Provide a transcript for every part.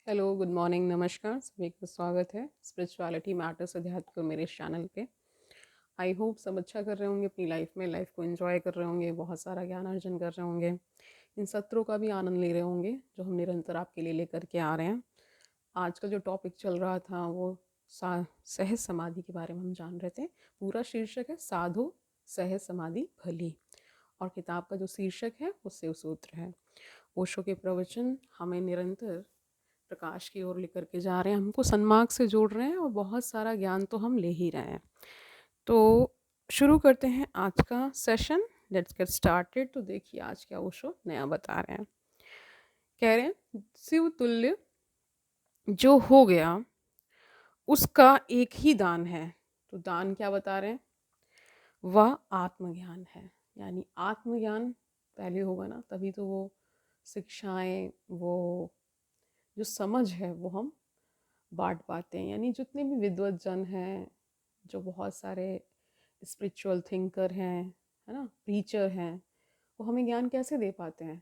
Hello, good morning, नमस्कार, सभी का स्वागत है स्पिरिचुअलिटी मैटर्स अध्यात्म को मेरे इस चैनल पे। आई होप सब अच्छा कर रहे होंगे अपनी लाइफ में, लाइफ को एंजॉय कर रहे होंगे, बहुत सारा ज्ञान अर्जन कर रहे होंगे, इन सत्रों का भी आनंद ले रहे होंगे जो हम निरंतर आपके लिए लेकर के आ रहे हैं। आज का जो टॉपिक चल रहा था वो सहज समाधि के बारे में हम जान रहे थे। पूरा शीर्षक है साधो सहज समाधि भली, और किताब का जो शीर्षक है वो शिव सूत्र है। ओशो के प्रवचन हमें निरंतर प्रकाश की ओर लेकर के जा रहे हैं, हमको सन्मार्ग से जोड़ रहे हैं और बहुत सारा ज्ञान तो हम ले ही रहे हैं। तो शुरू करते हैं आज का सेशन। Let's get started. तो देखिए आज क्या ओशो नया बता रहे हैं। कह रहे हैं शिव तुल्य जो हो गया उसका एक ही दान है। तो दान क्या बता रहे हैं? वह आत्मज्ञान है। यानी आत्मज्ञान पहले होगा ना, तभी तो वो शिक्षाएं, वो जो समझ है वो हम बांट पाते हैं। यानी जितने भी विद्वत जन हैं, जो बहुत सारे स्पिरिचुअल थिंकर हैं, है ना, प्रीचर हैं, वो हमें ज्ञान कैसे दे पाते हैं?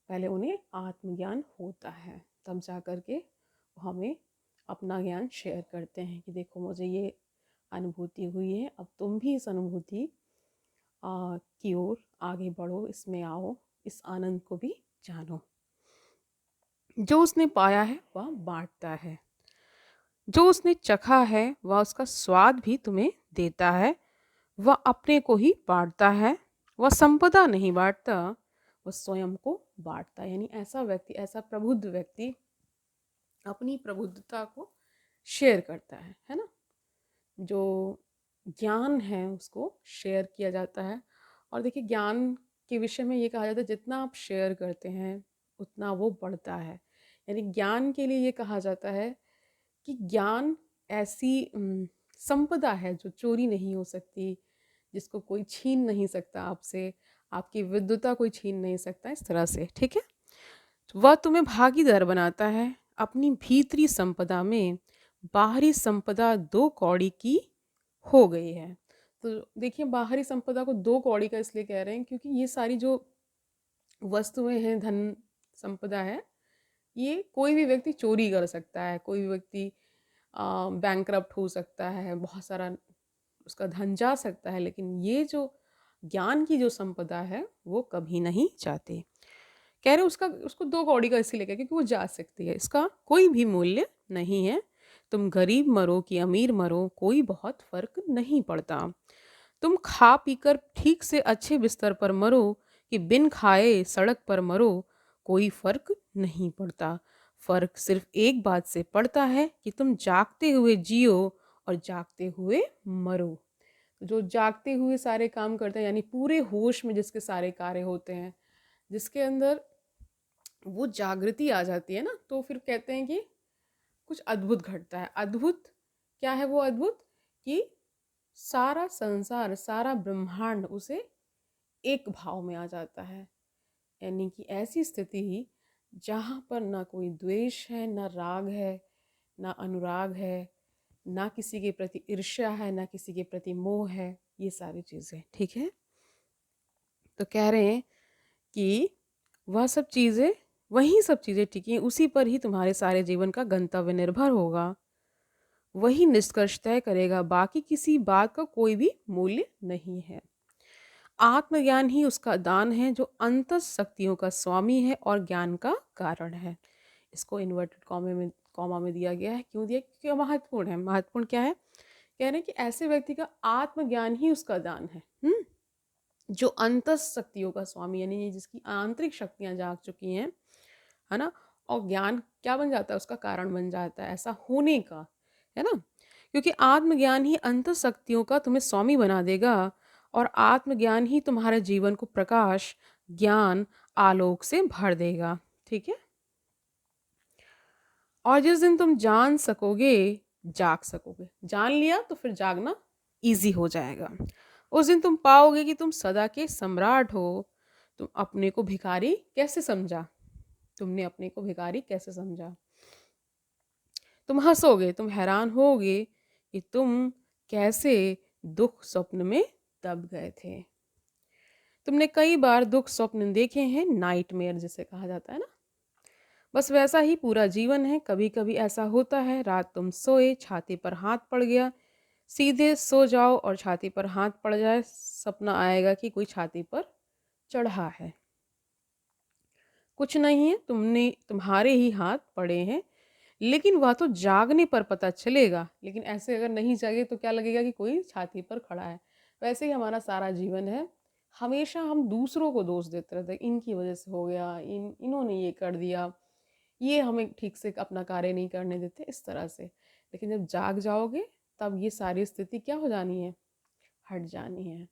पहले उन्हें आत्मज्ञान होता है, तब जा कर के वो हमें अपना ज्ञान शेयर करते हैं कि देखो मुझे ये अनुभूति हुई है, अब तुम भी इस अनुभूति की ओर आगे बढ़ो, इसमें आओ, इस आनंद को भी जानो। जो उसने पाया है वह बांटता है, जो उसने चखा है वह उसका स्वाद भी तुम्हें देता है। वह अपने को ही बांटता है, वह संपदा नहीं बांटता, वह स्वयं को बांटता है। यानी ऐसा व्यक्ति, ऐसा प्रबुद्ध व्यक्ति अपनी प्रबुद्धता को शेयर करता है ना। जो ज्ञान है उसको शेयर किया जाता है। और देखिए ज्ञान के विषय में ये कहा जाता है जितना आप शेयर करते हैं उतना वो बढ़ता है। यानी ज्ञान के लिए ये कहा जाता है कि ज्ञान ऐसी संपदा है जो चोरी नहीं हो सकती, जिसको कोई छीन नहीं सकता आपसे, आपकी विद्वता कोई छीन नहीं सकता, इस तरह से। ठीक है, वह तुम्हें भागीदार बनाता है अपनी भीतरी संपदा में। बाहरी संपदा दो कौड़ी की हो गई है। तो देखिए बाहरी संपदा को दो कौड़ी का इसलिए कह रहे हैं क्योंकि ये सारी जो वस्तुएं हैं, धन संपदा है, ये कोई भी व्यक्ति चोरी कर सकता है, कोई भी व्यक्ति बैंकरप्ट हो सकता है, बहुत सारा उसका धन जा सकता है, लेकिन ये जो ज्ञान की जो संपदा है वो कभी नहीं जाती। कह रहे उसका, उसको दो कौड़ी का इसीलिए कह क्योंकि वो जा सकती है, इसका कोई भी मूल्य नहीं है। तुम गरीब मरो कि अमीर मरो कोई बहुत फर्क नहीं पड़ता। तुम खा पीकर ठीक से अच्छे बिस्तर पर मरो कि बिन खाए सड़क पर मरो कोई फर्क नहीं पड़ता। फर्क सिर्फ एक बात से पड़ता है कि तुम जागते हुए जियो और जागते हुए मरो। जो जागते हुए सारे काम करते हैं, यानी पूरे होश में जिसके सारे कार्य होते हैं, जिसके अंदर वो जागृति आ जाती है ना, तो फिर कहते हैं कि कुछ अद्भुत घटता है। अद्भुत क्या है? वो अद्भुत कि सारा संसार, सारा ब्रह्मांड उसे एक भाव में आ जाता है। यानी कि ऐसी स्थिति जहाँ पर ना कोई द्वेष है, ना राग है, ना अनुराग है, ना किसी के प्रति ईर्ष्या है, ना किसी के प्रति मोह है, ये सारी चीज़ें। ठीक है, तो कह रहे हैं कि वह सब चीज़ें, वही सब चीज़ें टिकी, उसी पर ही तुम्हारे सारे जीवन का गंतव्य निर्भर होगा, वही निष्कर्ष तय करेगा, बाकी किसी बात का कोई भी मूल्य नहीं है। आत्मज्ञान ही उसका दान है जो अंतस शक्तियों का स्वामी है और ज्ञान का कारण है। इसको इन्वर्टेड कॉमा में दिया गया है। क्यों दिया? क्योंकि महत्वपूर्ण है। महत्वपूर्ण क्या है? कह रहे हैं कि ऐसे व्यक्ति का आत्मज्ञान ही उसका दान है। जो अंतस शक्तियों का स्वामी, यानी जिसकी आंतरिक शक्तियां जाग चुकी हैं, है ना। और ज्ञान क्या बन जाता है? उसका कारण बन जाता है ऐसा होने का, है ना। क्योंकि आत्मज्ञान ही अंतः शक्तियों का तुम्हें स्वामी बना देगा, और आत्मज्ञान ही तुम्हारे जीवन को प्रकाश, ज्ञान, आलोक से भर देगा। ठीक है, और जिस दिन तुम जान सकोगे, जाग सकोगे, जान लिया तो फिर जागना इजी हो जाएगा। उस दिन तुम पाओगे कि तुम सदा के सम्राट हो। तुम अपने को भिखारी कैसे समझा? तुमने अपने को भिखारी कैसे समझा? तुम हंसोगे, तुम हैरान होगे कि तुम कैसे दुख स्वप्न में दब गए थे। तुमने कई बार दुख स्वप्न देखे हैं, नाइटमेयर जिसे कहा जाता है ना। बस वैसा ही पूरा जीवन है। कभी कभी ऐसा होता है, रात तुम सोए, छाती पर हाथ पड़ गया, सीधे सो जाओ और छाती पर हाथ पड़ जाए, सपना आएगा कि कोई छाती पर चढ़ा है। कुछ नहीं है, तुम्हारे ही हाथ पड़े हैं, लेकिन वह तो जागने पर पता चलेगा। लेकिन ऐसे अगर नहीं जागे तो क्या लगेगा कि कोई छाती पर खड़ा है। वैसे ही हमारा सारा जीवन है। हमेशा हम दूसरों को दोष देते रहते हैं, इनकी वजह से हो गया, इन्होंने ये कर दिया, ये हमें ठीक से अपना कार्य नहीं करने देते, इस तरह से। लेकिन जब जाग जाओगे तब ये सारी स्थिति क्या हो जानी है, हट जानी है।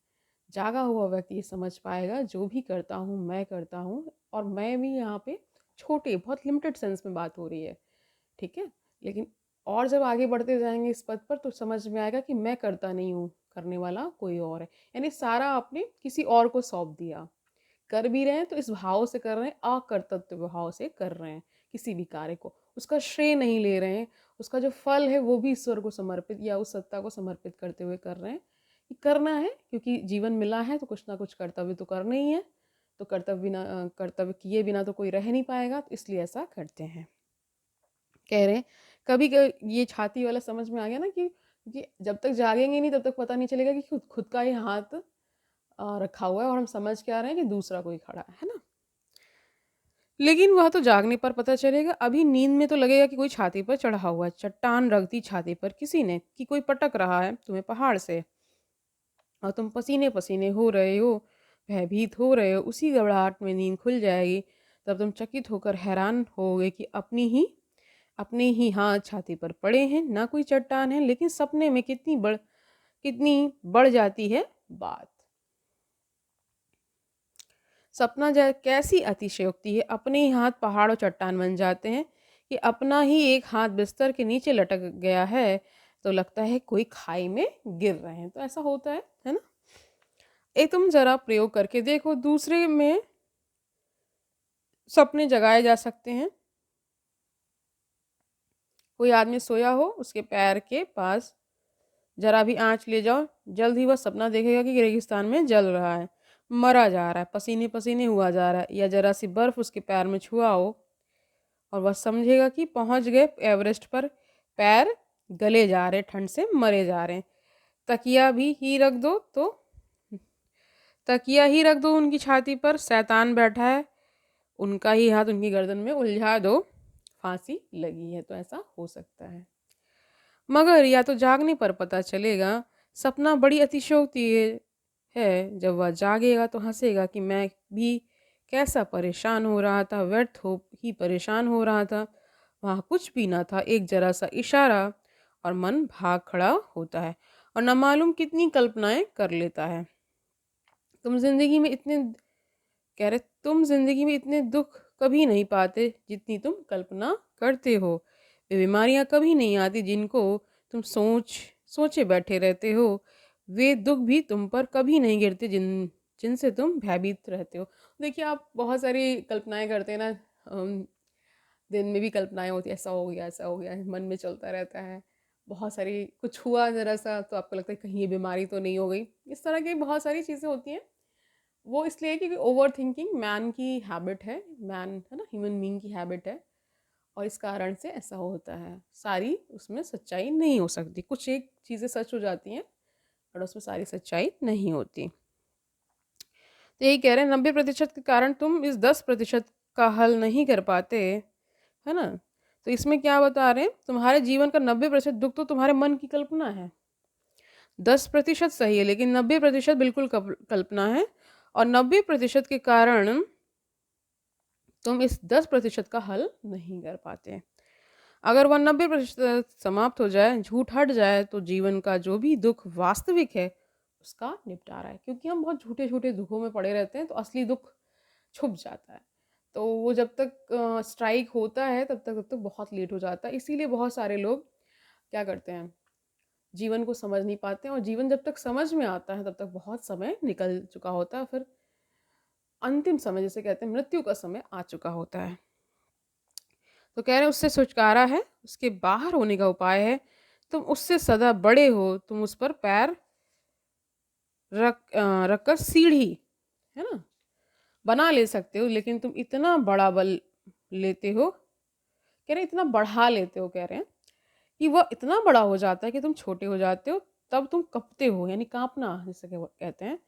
जागा हुआ व्यक्ति ये समझ पाएगा, जो भी करता हूँ मैं करता हूँ, और मैं भी यहाँ पे छोटे बहुत लिमिटेड सेंस में बात हो रही है, ठीक है। लेकिन और जब आगे बढ़ते जाएंगे इस पद पर तो समझ में आएगा कि मैं करता नहीं हूँ, करने वाला कोई और है। यानी सारा आपने किसी और को सौंप दिया। कर भी रहे हैं तो इस भाव से कर रहे हैं, अकर्तव्य भाव से कर रहे हैं किसी भी कार्य को, उसका श्रेय नहीं ले रहे हैं, उसका जो फल है वो भी ईश्वर को समर्पित या उस सत्ता को समर्पित करते हुए कर रहे हैं कि करना है, क्योंकि जीवन मिला है तो कुछ ना कुछ कर्तव्य तो करना ही है। तो कर्तव्य किए बिना तो कोई रह नहीं पाएगा, तो इसलिए ऐसा करते हैं। कह रहे हैं कभी ये छाती वाला समझ में आ गया ना कि जब तक जागेंगे नहीं तब तक पता नहीं चलेगा कि खुद खुद का ही हाथ रखा हुआ है और हम समझ के आ रहे हैं कि दूसरा कोई खड़ा है ना। लेकिन वह तो जागने पर पता चलेगा। अभी नींद में तो लगेगा कि कोई छाती पर चढ़ा हुआ है, चट्टान रख दी छाती पर किसी ने, कि कोई पटक रहा है तुम्हें पहाड़ से, और तुम पसीने पसीने हो रहे हो, भयभीत हो रहे हो। उसी घबराहट में नींद खुल जाएगी। तब तुम चकित होकर हैरान होगे कि अपने ही हाथ छाती पर पड़े हैं, ना कोई चट्टान है। लेकिन सपने में कितनी बढ़ जाती है बात। सपना कैसी अतिशयोक्ति है, अपने ही हाथ पहाड़ और चट्टान बन जाते हैं, कि अपना ही एक हाथ बिस्तर के नीचे लटक गया है तो लगता है कोई खाई में गिर रहे हैं। तो ऐसा होता है ना। एक तुम जरा प्रयोग करके देखो, दूसरे में सपने जगाए जा सकते हैं। कोई आदमी सोया हो, उसके पैर के पास जरा भी आंच ले जाओ, जल्द ही वह सपना देखेगा कि रेगिस्तान में जल रहा है, मरा जा रहा है, पसीने पसीने हुआ जा रहा है। या जरा सी बर्फ उसके पैर में छुआ हो और वह समझेगा कि पहुंच गए एवरेस्ट पर, पैर गले जा रहे, ठंड से मरे जा रहे हैं। तकिया भी ही रख दो तो तकिया ही रख दो उनकी छाती पर, शैतान बैठा है, उनका ही हाथ उनकी गर्दन में उलझा दो, फांसी लगी है। तो ऐसा हो सकता है। मगर या तो जागने पर पता चलेगा। सपना बड़ी अतिशयोक्ति है। जब वह जागेगा तो हंसेगा कि मैं भी कैसा परेशान हो रहा था, व्यर्थ हो ही परेशान हो रहा था। वहाँ कुछ भी ना था, एक जरा सा इशारा और मन भाग खड़ा होता है और न मालूम कितनी कल्पनाएं कर लेता है। तुम जिंदगी में इतने कह रहे तुम जिंदगी में इतने दुख कभी नहीं पाते जितनी तुम कल्पना करते हो। वे बीमारियां कभी नहीं आती जिनको तुम सोचे बैठे रहते हो। वे दुख भी तुम पर कभी नहीं गिरते जिनसे तुम भयभीत रहते हो। देखिए, आप बहुत सारी कल्पनाएं करते हैं ना। दिन में भी कल्पनाएं होती है, ऐसा हो गया, ऐसा हो गया, मन में चलता रहता है। बहुत सारी कुछ हुआ जरा सा तो आपको लगता है कहीं ये बीमारी तो नहीं हो गई। इस तरह की बहुत सारी चीज़ें होती हैं। वो इसलिए क्योंकि ओवर थिंकिंग मैन की हैबिट है, मैन है ना, ह्यूमन बीइंग की हैबिट है। और इस कारण से ऐसा होता है। सारी उसमें सच्चाई नहीं हो सकती, कुछ एक चीज़ें सच हो जाती हैं और उसमें सारी सच्चाई नहीं होती। तो यही कह रहे हैं, 90% के कारण तुम इस 10% का हल नहीं कर पाते, है ना। तो इसमें क्या बता रहे हैं, तुम्हारे जीवन का 90% दुख तो तुम्हारे मन की कल्पना है। 10% सही है, लेकिन 90% बिल्कुल कल्पना है। और 90% के कारण तुम इस 10% का हल नहीं कर पाते। अगर वह 90% समाप्त हो जाए, झूठ हट जाए, तो जीवन का जो भी दुख वास्तविक है उसका निपटारा है। क्योंकि हम बहुत झूठे झूठे दुखों में पड़े रहते हैं तो असली दुख छुप जाता है। तो वो जब तक स्ट्राइक होता है तब तक बहुत लेट हो जाता है। इसीलिए बहुत सारे लोग क्या करते हैं, जीवन को समझ नहीं पाते हैं, और जीवन जब तक समझ में आता है तब तक बहुत समय निकल चुका होता है। फिर अंतिम समय, जैसे कहते हैं, मृत्यु का समय आ चुका होता है। तो कह रहे हैं उससे छुटकारा है, उसके बाहर होने का उपाय है। तुम उससे सदा बड़े हो, तुम उस पर पैर रख कर सीढ़ी, है ना, बना ले सकते हो, लेकिन तुम इतना बड़ा बल लेते हो कह रहे इतना बढ़ा लेते हो, कह रहे हैं कि वह इतना बड़ा हो जाता है कि तुम छोटे हो जाते हो, तब तुम कँपते हो, यानी काँपना जिसे कि वो कहते हैं,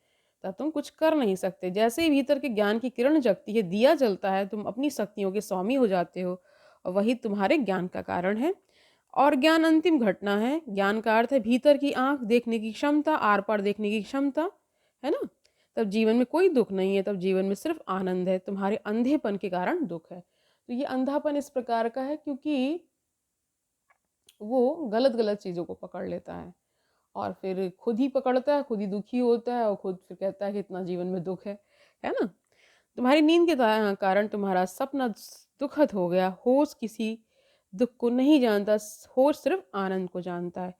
तब तुम कुछ कर नहीं सकते। जैसे ही भीतर के ज्ञान की किरण जगती है, दिया जलता है, तुम अपनी शक्तियों के स्वामी हो जाते हो और वही तुम्हारे ज्ञान का कारण है। और ज्ञान अंतिम घटना है। ज्ञान का अर्थ है भीतर की आँख देखने की क्षमता, आर-पार देखने की क्षमता, है ना? तब जीवन में कोई दुःख नहीं है, तब जीवन में सिर्फ़ आनंद है, तुम्हारे अंधेपन के कारण दुःख है। तो ये अंधापन इस प्रकार का है क्योंकि वो गलत-गलत चीज़ों को पकड़ लेता है और फिर खुद ही पकड़ता है, खुद ही दुखी होता है और खुद फिर कहता है कि इतना जीवन में दुःख है ना? तुम्हारी नींद के कारण तुम्हारा सपना दुखद हो गया। होश किसी दुःख को नहीं जानता, होश सिर्फ़ आनंद को जानता है।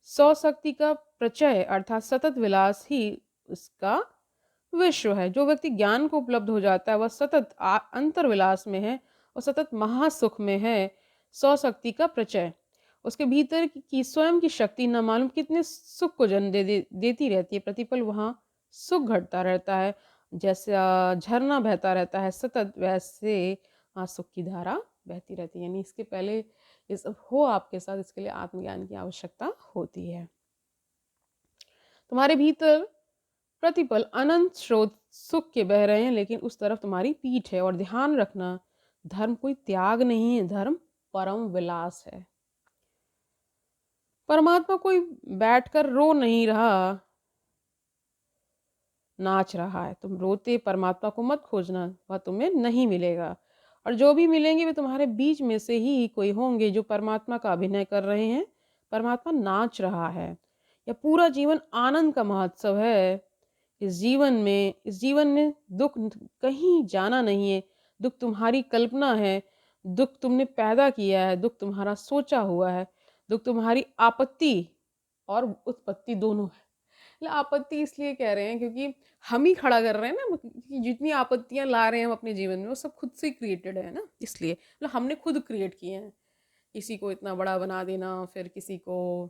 सौ शक्ति का प्रचय अर्थात सतत विलास ही उसका विश्व है। जो व्यक्ति ज्ञान को उपलब्ध हो जाता है वह सतत अंतर्विलास में है और सतत महासुख में है। सौ शक्ति का प्रचय उसके भीतर की स्वयं की शक्ति न मालूम कितने सुख को जन्म देती रहती है। प्रतिपल वहाँ सुख घटता रहता है, जैसा झरना बहता रहता है सतत, वैसे वहाँ सुख की धारा बहती रहती है। यानी इसके पहले ये सब हो आपके साथ, इसके लिए आत्मज्ञान की आवश्यकता होती है। तुम्हारे भीतर प्रतिपल अनंत स्रोत सुख के बह रहे हैं, लेकिन उस तरफ तुम्हारी पीठ है। और ध्यान रखना, धर्म कोई त्याग नहीं है, धर्म परम विलास है। परमात्मा कोई बैठकर रो नहीं रहा, नाच रहा है। तुम रोते परमात्मा को मत खोजना, वह तुम्हें नहीं मिलेगा। और जो भी मिलेंगे वे तुम्हारे बीच में से ही कोई होंगे जो परमात्मा का अभिनय कर रहे हैं। परमात्मा नाच रहा है। यह पूरा जीवन आनंद का महोत्सव है। इस जीवन में दुख कहीं जाना नहीं है। दुख तुम्हारी कल्पना है, दुख तुमने पैदा किया है, दुख तुम्हारा सोचा हुआ है, दुख तुम्हारी आपत्ति और उत्पत्ति दोनों है। मतलब आपत्ति इसलिए कह रहे हैं क्योंकि हम ही खड़ा कर रहे हैं ना, कि जितनी आपत्तियां ला रहे हैं हम अपने जीवन में वो सब खुद से क्रिएटेड है ना, इसलिए मतलब हमने खुद क्रिएट किए हैं। किसी को इतना बड़ा बना देना, फिर किसी को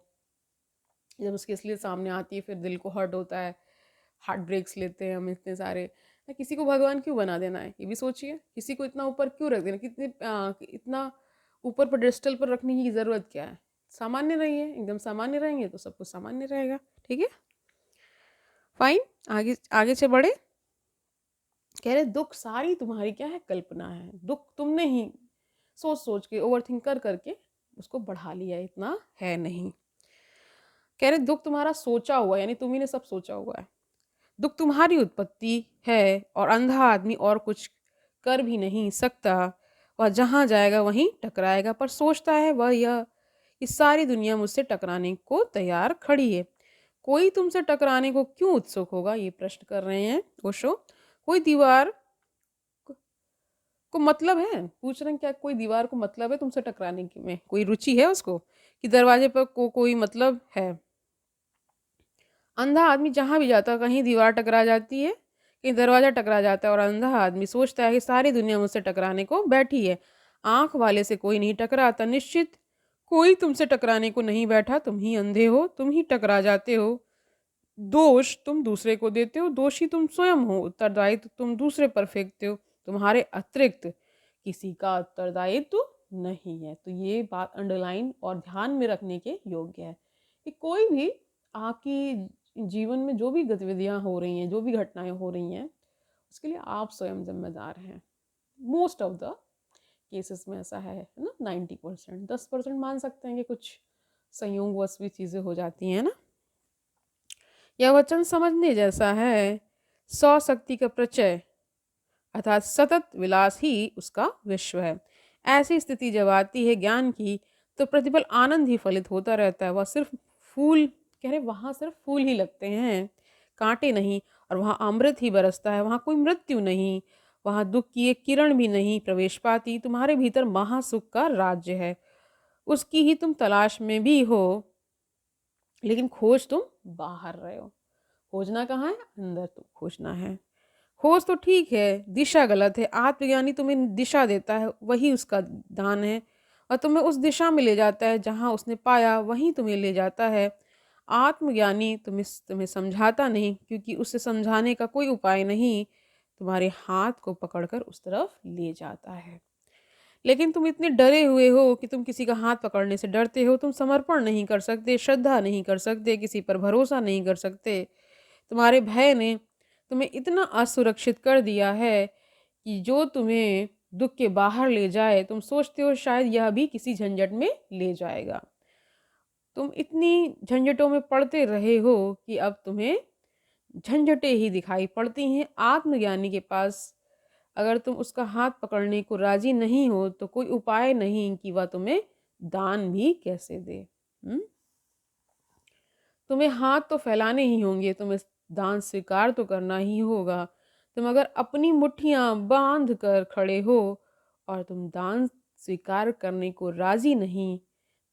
जब उसकी असलियत सामने आती है फिर दिल को हर्ट होता है, हार्ट ब्रेक्स लेते हैं हम इतने सारे। किसी को भगवान क्यों बना देना है, ये भी सोचिए। किसी को इतना ऊपर क्यों रख देना, इतना ऊपर पेडेस्टल पर रखने की ज़रूरत क्या है। सामान्य रहिए, एकदम सामान्य रहेंगे तो सब कुछ सामान्य रहेगा। ठीक है, फाइन। आगे आगे से बढ़े। कह रहे दुख सारी तुम्हारी क्या है, कल्पना है। दुख तुमने ही सोच सोच के, ओवरथिंक कर करके उसको बढ़ा लिया, इतना है नहीं। कह रहे दुख तुम्हारा सोचा हुआ, यानी तुम्ही ने सब सोचा हुआ है। दुख तुम्हारी उत्पत्ति है और अंधा आदमी और कुछ कर भी नहीं सकता। वह जहाँ जाएगा वहीं टकराएगा, पर सोचता है वह यह कि सारी दुनिया मुझसे टकराने को तैयार खड़ी है। कोई तुमसे टकराने को क्यों उत्सुक होगा, ये प्रश्न कर रहे हैं ओशो। कोई दीवार को मतलब है, पूछ रहे हैं क्या कोई दीवार को मतलब है तुमसे टकराने की में, कोई रुचि है उसको, कि दरवाजे पर कोई मतलब है। अंधा आदमी जहाँ भी जाता है कहीं दीवार टकरा जाती है, कहीं दरवाजा टकरा जाता है, और अंधा आदमी सोचता है कि सारी दुनिया मुझसे टकराने को बैठी है। आंख वाले से कोई नहीं टकराता, निश्चित कोई तुमसे टकराने को नहीं बैठा। तुम ही अंधे हो, तुम ही टकरा जाते हो। दोष तुम दूसरे को देते हो, दोषी तुम स्वयं हो, उत्तरदायित्व तुम दूसरे पर फेंकते हो। तुम्हारे अतिरिक्त किसी का उत्तरदायित्व नहीं है। तो ये बात अंडरलाइन और ध्यान में रखने के योग्य है कि कोई भी आपकी जीवन में जो भी गतिविधियां हो रही हैं, जो भी घटनाएं हो रही हैं, उसके लिए आप स्वयं जिम्मेदार हैं। मोस्ट ऑफ द केसेस में ऐसा है ना, 90%। 10% मान सकते हैं कि कुछ संयोगवश भी चीज़ें हो जाती हैं ना। यह वचन समझने जैसा है। सौ शक्ति का प्रचय अर्थात सतत विलास ही उसका विश्व है। ऐसी स्थिति जब आती है ज्ञान की, तो प्रतिपल आनंद ही फलित होता रहता है। वह सिर्फ फूल, कह रहे वहाँ सिर्फ फूल ही लगते हैं, कांटे नहीं। और वहाँ अमृत ही बरसता है, वहाँ कोई मृत्यु नहीं, वहाँ दुख की एक किरण भी नहीं प्रवेश पाती। तुम्हारे भीतर महासुख का राज्य है, उसकी ही तुम तलाश में भी हो, लेकिन खोज तुम बाहर रहे हो। खोजना कहाँ है, अंदर तुम खोजना है। खोज तो ठीक है, दिशा गलत है। आत्मज्ञानी तुम्हें दिशा देता है, वही उसका दान है, और तुम्हें उस दिशा में ले जाता है जहाँ उसने पाया, वहीं तुम्हें ले जाता है। आत्मज्ञानी तुम्हें समझाता नहीं, क्योंकि उसे समझाने का कोई उपाय नहीं, तुम्हारे हाथ को पकड़कर उस तरफ ले जाता है। लेकिन तुम इतने डरे हुए हो कि तुम किसी का हाथ पकड़ने से डरते हो, तुम समर्पण नहीं कर सकते, श्रद्धा नहीं कर सकते, किसी पर भरोसा नहीं कर सकते। तुम्हारे भय ने तुम्हें इतना असुरक्षित कर दिया है कि जो तुम्हें दुख के बाहर ले जाए, तुम सोचते हो शायद यह भी किसी झंझट में ले जाएगा। तुम इतनी झंझटों में पड़ते रहे हो कि अब तुम्हें झंझटें ही दिखाई पड़ती हैं। आत्मज्ञानी के पास अगर तुम उसका हाथ पकड़ने को राजी नहीं हो तो कोई उपाय नहीं कि वह तुम्हें दान भी कैसे दे। तुम्हें हाथ तो फैलाने ही होंगे, तुम्हें दान स्वीकार तो करना ही होगा। तुम अगर अपनी मुट्ठियां बांध कर खड़े हो और तुम दान स्वीकार करने को राजी नहीं,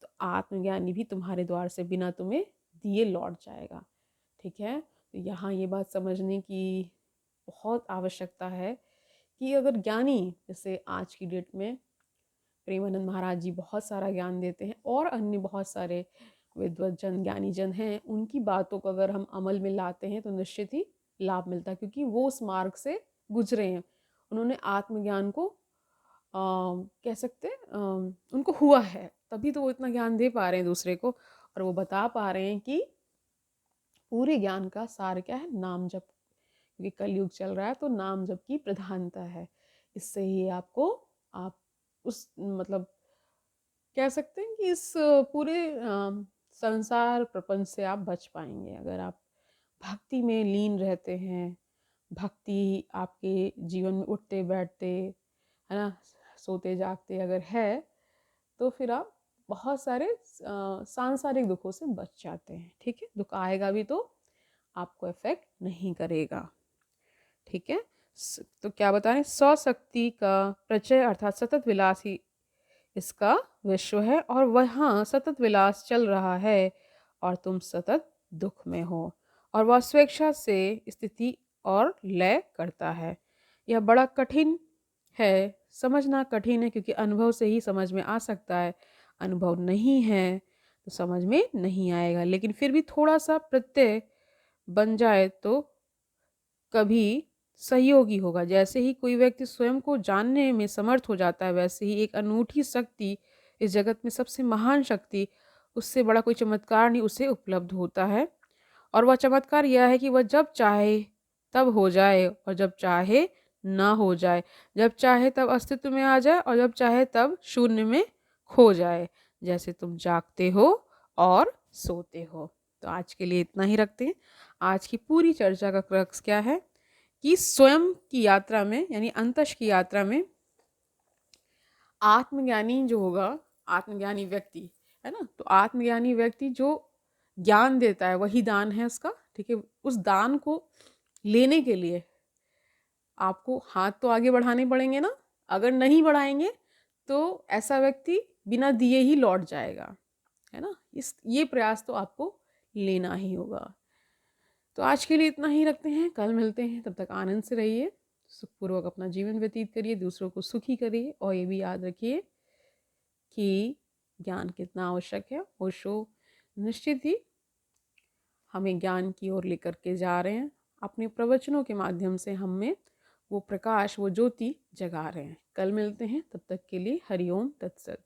तो आत्मज्ञानी भी तुम्हारे द्वार से बिना तुम्हें दिए लौट जाएगा। ठीक है, तो यहाँ ये बात समझने की बहुत आवश्यकता है कि अगर ज्ञानी, जैसे आज की डेट में प्रेमानंद महाराज जी बहुत सारा ज्ञान देते हैं और अन्य बहुत सारे विद्वत जन, ज्ञानी जन हैं, उनकी बातों को अगर हम अमल में लाते हैं तो निश्चित ही लाभ मिलता है, क्योंकि वो उस मार्ग से गुजरे हैं। उन्होंने आत्मज्ञान को कह सकते हैं उनको हुआ है, तभी तो वो इतना ज्ञान दे पा रहे हैं दूसरे को, और वो बता पा रहे हैं कि पूरे ज्ञान का सार क्या है, नाम जप। क्योंकि कलयुग चल रहा है तो नाम जप की प्रधानता है। इससे ही आपको, आप उस मतलब कह सकते हैं कि इस पूरे संसार प्रपंच से आप बच पाएंगे अगर आप भक्ति में लीन रहते हैं। भक्ति आपके जीवन में उठते बैठते, है ना, सोते जागते अगर है, तो फिर आप बहुत सारे सांसारिक दुखों से बच जाते हैं। ठीक है, दुख आएगा भी तो आपको इफेक्ट नहीं करेगा। ठीक है, तो क्या बता रहे हैं, स्वशक्ति का प्रचय अर्थात सतत विलास ही इसका विश्व है, और वहाँ सतत विलास चल रहा है और तुम सतत दुख में हो, और वह स्वेच्छा से स्थिति और लय करता है। यह बड़ा कठिन है, समझना कठिन है, क्योंकि अनुभव से ही समझ में आ सकता है। अनुभव नहीं है तो समझ में नहीं आएगा, लेकिन फिर भी थोड़ा सा प्रत्यय बन जाए तो कभी सहयोगी होगा। जैसे ही कोई व्यक्ति स्वयं को जानने में समर्थ हो जाता है, वैसे ही एक अनूठी शक्ति, इस जगत में सबसे महान शक्ति, उससे बड़ा कोई चमत्कार नहीं उसे उपलब्ध होता है। और वह चमत्कार यह है कि वह जब चाहे तब हो जाए और जब चाहे ना हो जाए, जब चाहे तब अस्तित्व में आ जाए और जब चाहे तब शून्य में खो जाए, जैसे तुम जागते हो और सोते हो। तो आज के लिए इतना ही रखते हैं। आज की पूरी चर्चा का क्रक्स क्या है कि स्वयं की यात्रा में, यानी अंतश की यात्रा में, आत्मज्ञानी जो होगा, आत्मज्ञानी व्यक्ति है ना, तो आत्मज्ञानी व्यक्ति जो ज्ञान देता है वही दान है उसका। ठीक है, उस दान को लेने के लिए आपको हाथ तो आगे बढ़ाने पड़ेंगे ना। अगर नहीं बढ़ाएंगे तो ऐसा व्यक्ति बिना दिए ही लौट जाएगा, है ना। ये प्रयास तो आपको लेना ही होगा। तो आज के लिए इतना ही रखते हैं, कल मिलते हैं। तब तक आनंद से रहिए, सुखपूर्वक अपना जीवन व्यतीत करिए, दूसरों को सुखी करिए, और ये भी याद रखिए कि ज्ञान कितना आवश्यक है। ओशो निश्चित ही हमें ज्ञान की ओर लेकर के जा रहे हैं। अपने प्रवचनों के माध्यम से हमें वो प्रकाश, वो ज्योति जगा रहे हैं। कल मिलते हैं, तब तक के लिए हरिओम तत्सत।